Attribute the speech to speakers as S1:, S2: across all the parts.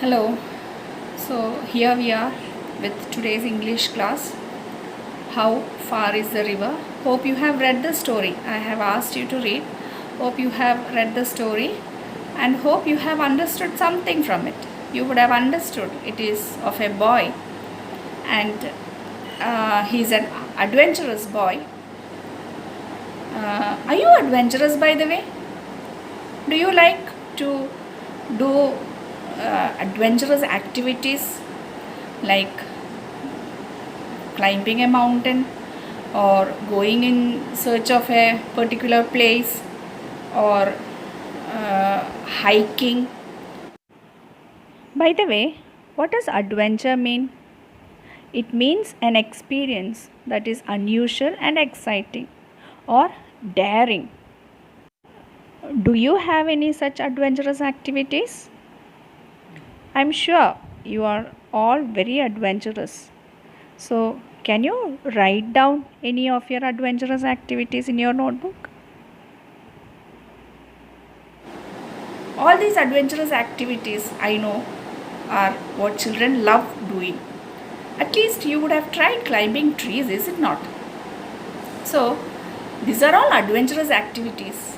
S1: Hello. So here we are with today's English class. How far is the river? Hope you have read the story. I have asked you to read. Hope you have read the story and hope you have understood something from it. You would have understood it is of a boy and he's an adventurous boy. Are you adventurous, by the way? Do you like to do adventurous activities like climbing a mountain or going in search of a particular place or hiking? By the way, what does adventure mean? It means an experience that is unusual and exciting or daring. Do you have any such adventurous activities? I'm sure you are all very adventurous. So, can you write down any of your adventurous activities in your notebook? All these adventurous activities I know are what children love doing. At least you would have tried climbing trees, is it not? So, these are all adventurous activities.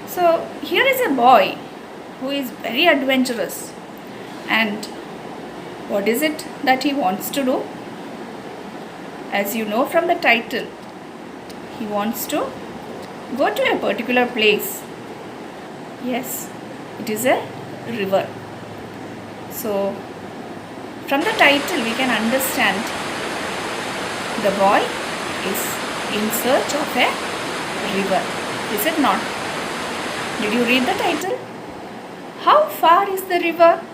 S1: So, here is a boy who is very adventurous. And what is it that he wants to do? As you know from the title, he wants to go to a particular place. Yes, it is a river. So, from the title we can understand the boy is in search of a river. Is it not? Did you read the title? How far is the river?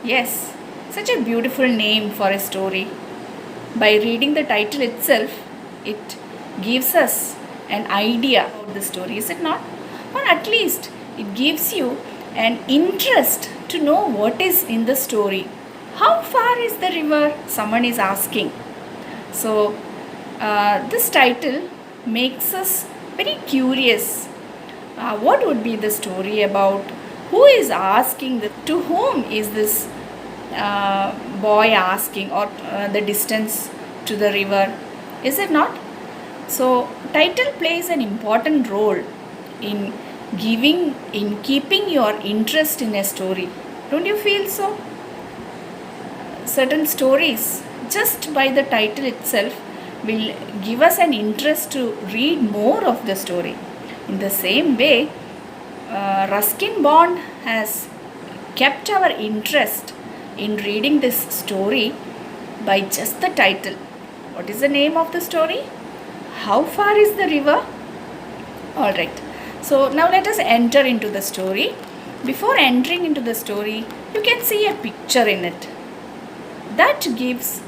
S1: Yes, such a beautiful name for a story. By reading the title itself, it gives us an idea about the story, is it not? Or at least it gives you an interest to know what is in the story. How far is the river? Someone is asking. So, this title makes us very curious. What would be the story about? Who is asking? To whom is this boy asking, or the distance to the river? Is it not? So, title plays an important role in keeping your interest in a story. Don't you feel so? Certain stories, just by the title itself, will give us an interest to read more of the story. In the same way, Ruskin Bond has kept our interest in reading this story by just the title. What is the name of the story? How far is the river? Alright, so now let us enter into the story. Before entering into the story, you can see a picture in it that gives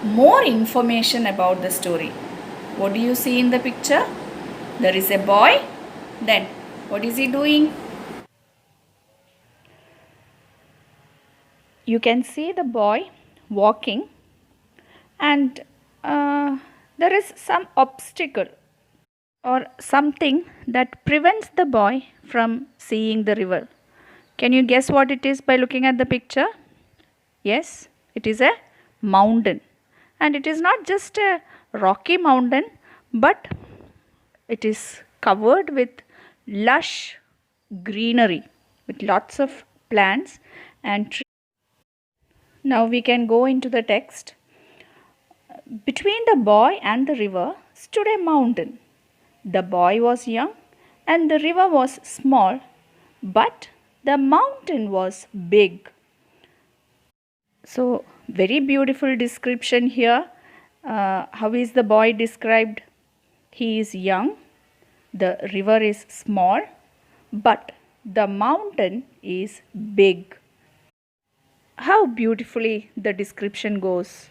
S1: more information about the story. What do you see in the picture? There is a boy. Then what is he doing? You can see the boy walking, and there is some obstacle or something that prevents the boy from seeing the river. Can you guess what it is by looking at the picture? Yes, it is a mountain. And it is not just a rocky mountain, but it is covered with lush greenery, with lots of plants and trees. Now we can go into the text. Between the boy and the river stood a mountain. The boy was young and the river was small, but the mountain was big. So, very beautiful description here. How is the boy described? He is young, the river is small, but the mountain is big. How beautifully the description goes.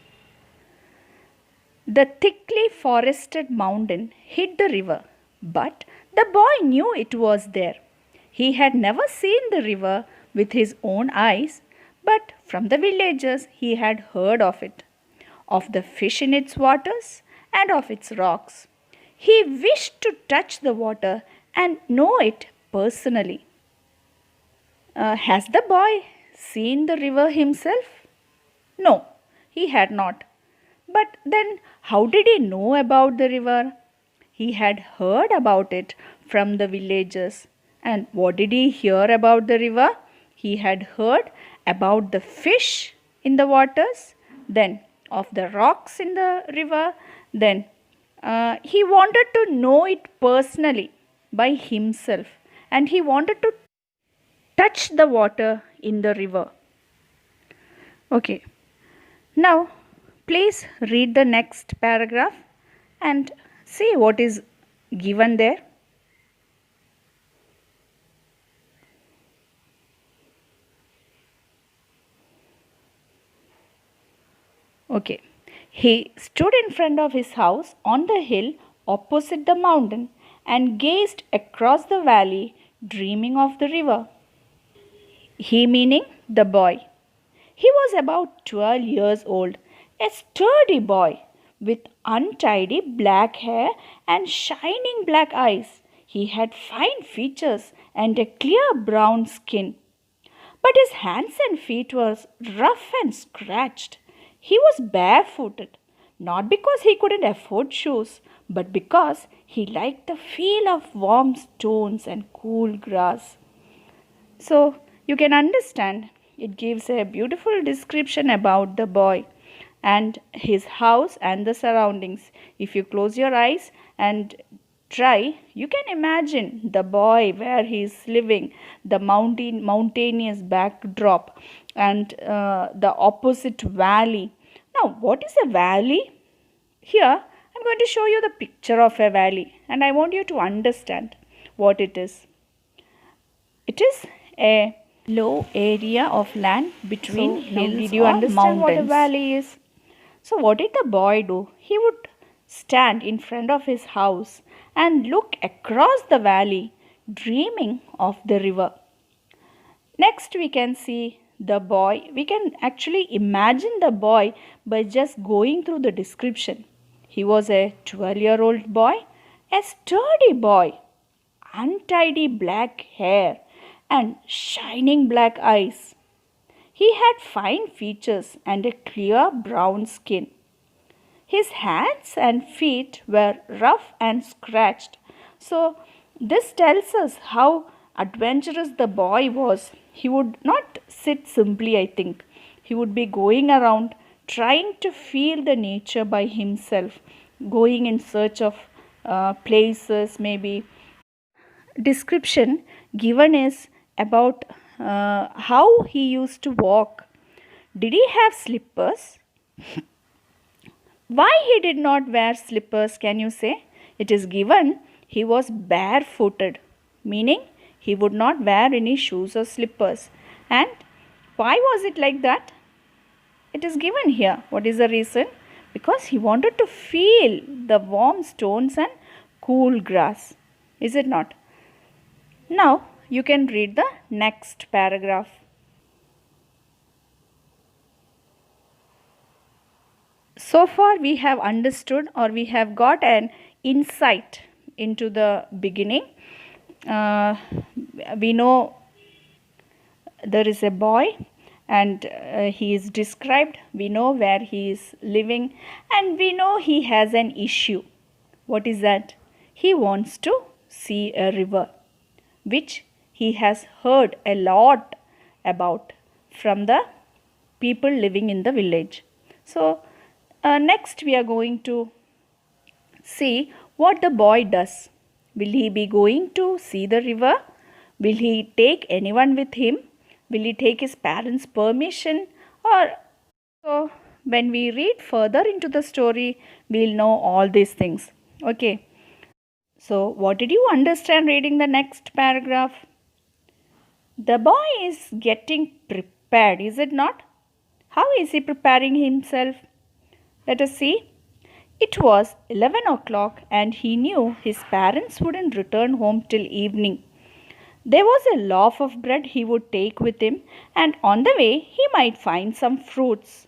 S1: The thickly forested mountain hid the river, but the boy knew it was there. He had never seen the river with his own eyes, but from the villagers he had heard of it, of the fish in its waters and of its rocks. He wished to touch the water and know it personally. Has the boy seen the river himself? No, he had not. But then, how did he know about the river? He had heard about it from the villagers. And what did he hear about the river? He had heard about the fish in the waters, then of the rocks in the river, then he wanted to know it personally by himself, and he wanted to touch the water in the river. Okay, now please read the next paragraph and see what is given there. Okay. He stood in front of his house on the hill opposite the mountain and gazed across the valley, dreaming of the river. He meaning the boy. He was about 12 years old, a sturdy boy with untidy black hair and shining black eyes. He had fine features and a clear brown skin. But his hands and feet were rough and scratched. He was barefooted, not because he couldn't afford shoes, but because he liked the feel of warm stones and cool grass. So you can understand it gives a beautiful description about the boy and his house and the surroundings. If you close your eyes and try, you can imagine the boy where he is living, the mountainous backdrop, and the opposite valley. Now, what is a valley? Here, I'm going to show you the picture of a valley, and I want you to understand what it is. It is a low area of land between hills. Did you understand what a valley is? So what did the boy do? He would stand in front of his house and look across the valley, dreaming of the river. Next we can see the boy. We can actually imagine the boy by just going through the description. He was a 12-year-old boy, a sturdy boy, untidy black hair and shining black eyes. He had fine features and a clear brown skin. His hands and feet were rough and scratched. So this tells us how adventurous the boy was. He would not sit simply, I think. He would be going around trying to feel the nature by himself, going in search of places, maybe. Description given is about how he used to walk. Did he have slippers? Why he did not wear slippers, can you say? It is given he was barefooted, meaning he would not wear any shoes or slippers. And why was it like that? It is given here. What is the reason? Because he wanted to feel the warm stones and cool grass. Is it not? Now you can read the next paragraph. So far we have understood, or we have got an insight into the beginning. We know there is a boy and he is described. We know where he is living, and we know he has an issue. What is that? He wants to see a river, which he has heard a lot about from the people living in the village. So next we are going to see what the boy does. Will he be going to see the river? Will he take anyone with him? Will he take his parents' permission? Or so when we read further into the story, we'll know all these things. Okay. So what did you understand reading the next paragraph? The boy is getting prepared, is it not? How is he preparing himself? Let us see. It was 11 o'clock and he knew his parents wouldn't return home till evening. There was a loaf of bread he would take with him, and on the way he might find some fruits.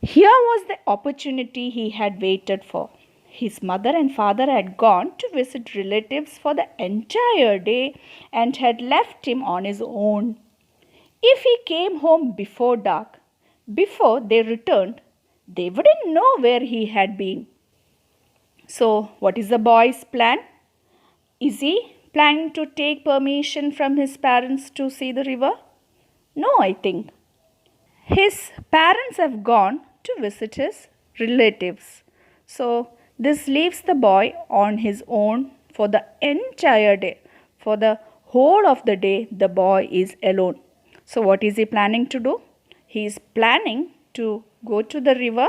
S1: Here was the opportunity he had waited for. His mother and father had gone to visit relatives for the entire day and had left him on his own. If he came home before dark, before they returned, they wouldn't know where he had been. So, what is the boy's plan? Is he planning to take permission from his parents to see the river? No, I think. His parents have gone to visit his relatives. So, this leaves the boy on his own for the entire day. For the whole of the day, the boy is alone. So, what is he planning to do? He is planning to go to the river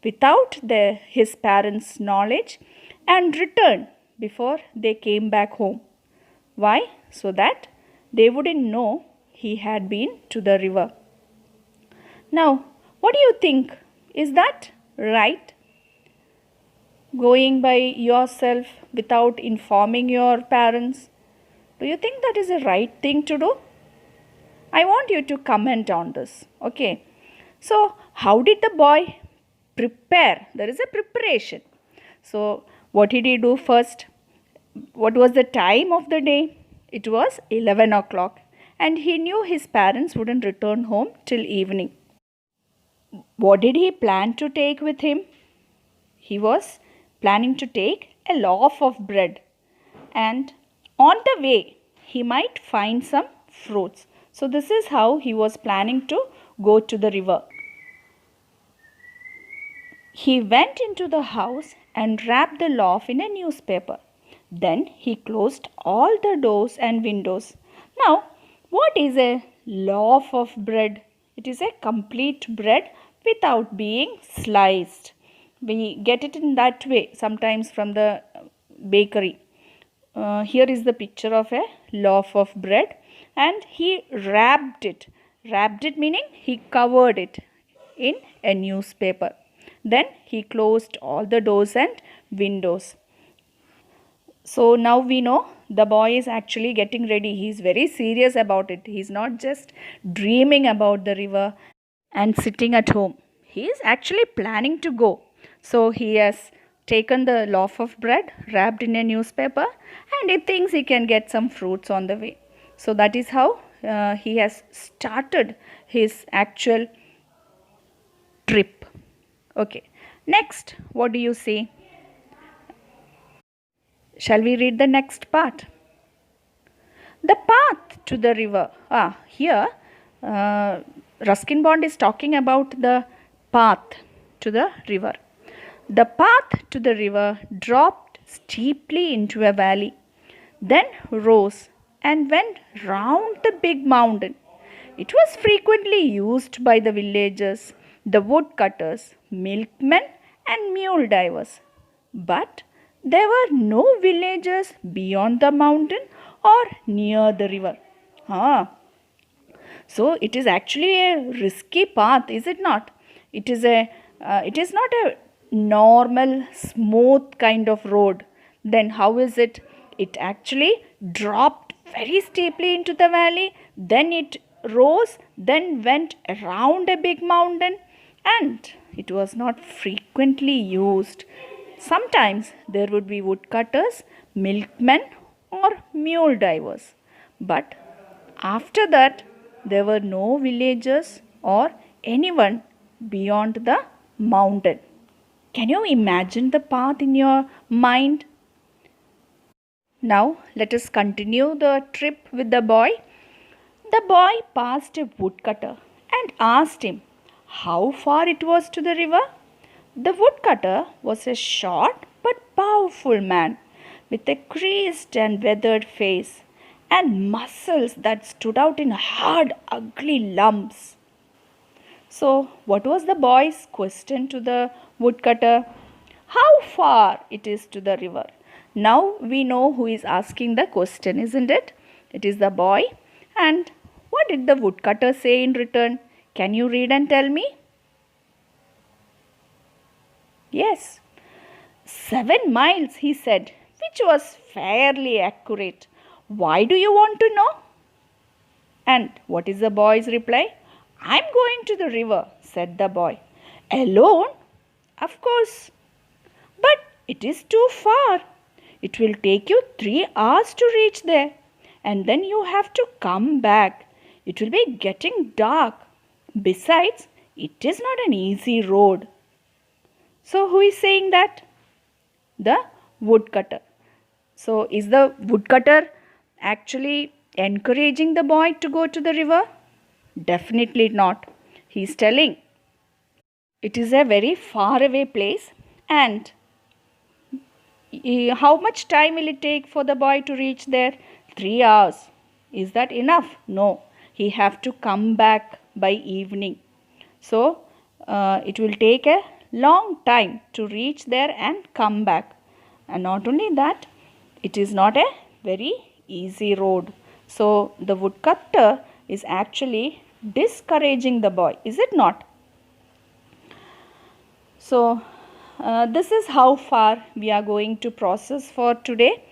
S1: without his parents' knowledge and return before they came back home. Why? So that they wouldn't know he had been to the river. Now, what do you think? Is that right? Going by yourself without informing your parents? Do you think that is a right thing to do? I want you to comment on this. Okay. So, how did the boy prepare? There is a preparation. So, what did he do first? What was the time of the day? It was 11 o'clock, and he knew his parents wouldn't return home till evening. What did he plan to take with him? He was planning to take a loaf of bread, and on the way he might find some fruits. So this is how he was planning to go to the river. He went into the house and wrapped the loaf in a newspaper. Then he closed all the doors and windows. Now, what is a loaf of bread? It is a complete bread without being sliced. We get it in that way sometimes from the bakery. Here is the picture of a loaf of bread, and he wrapped it. Wrapped it meaning he covered it in a newspaper. Then he closed all the doors and windows. So now we know the boy is actually getting ready. He is very serious about it. He is not just dreaming about the river and sitting at home. He is actually planning to go. So he has taken the loaf of bread wrapped in a newspaper, and he thinks he can get some fruits on the way. So that is how he has started his actual trip. Okay. Next, what do you see? Shall we read the next part? The path to the river. Here Ruskin Bond is talking about the path to the river. The path to the river dropped steeply into a valley, then rose and went round the big mountain. It was frequently used by the villagers, the woodcutters, milkmen, and mule drivers. But there were no villages beyond the mountain or near the river. So it is actually a risky path, is it not? It is not a normal smooth kind of road. Then how is it? It actually dropped very steeply into the valley, then it rose, then went around a big mountain, and it was not frequently used. Sometimes there would be woodcutters, milkmen, or mule drivers. But after that, there were no villagers or anyone beyond the mountain. Can you imagine the path in your mind? Now, let us continue the trip with the boy. The boy passed a woodcutter and asked him how far it was to the river. The woodcutter was a short but powerful man with a creased and weathered face and muscles that stood out in hard, ugly lumps. So, what was the boy's question to the woodcutter? How far it is to the river? Now we know who is asking the question, isn't it? It is the boy. And what did the woodcutter say in return? Can you read and tell me? Yes, 7 miles, he said, which was fairly accurate. Why do you want to know? And what is the boy's reply? I'm going to the river, said the boy. Alone? Of course. But it is too far. It will take you 3 hours to reach there. And then you have to come back. It will be getting dark. Besides, it is not an easy road. So, who is saying that? The woodcutter. So, is the woodcutter actually encouraging the boy to go to the river? Definitely not. He is telling it is a very far away place, and how much time will it take for the boy to reach there? 3 hours. Is that enough? No. He have to come back by evening. So, it will take a long time to reach there and come back. And not only that, it is not a very easy road. So, the woodcutter is actually discouraging the boy, is it not? So, this is how far we are going to process for today,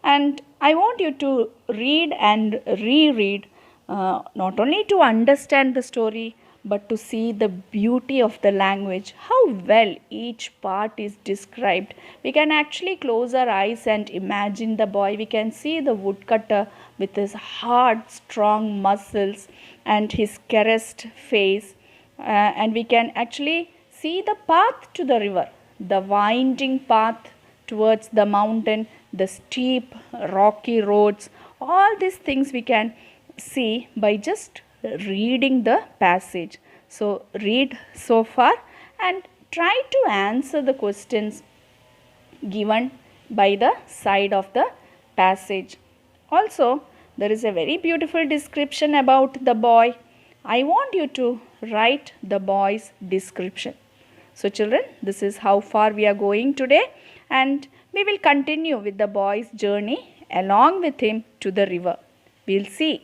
S1: and I want you to read and reread, not only to understand the story but to see the beauty of the language, how well each part is described. We can actually close our eyes and imagine the boy. We can see the woodcutter with his hard, strong muscles and his caressed face, and we can actually see the path to the river, the winding path towards the mountain, the steep rocky roads. All these things we can see by just reading the passage. So, read so far and try to answer the questions given by the side of the passage. Also, there is a very beautiful description about the boy. I want you to write the boy's description. So, children, this is how far we are going today, and we will continue with the boy's journey along with him to the river. We will see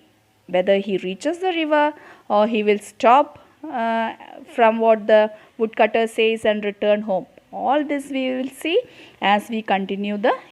S1: whether he reaches the river or he will stop from what the woodcutter says and return home. All this we will see as we continue the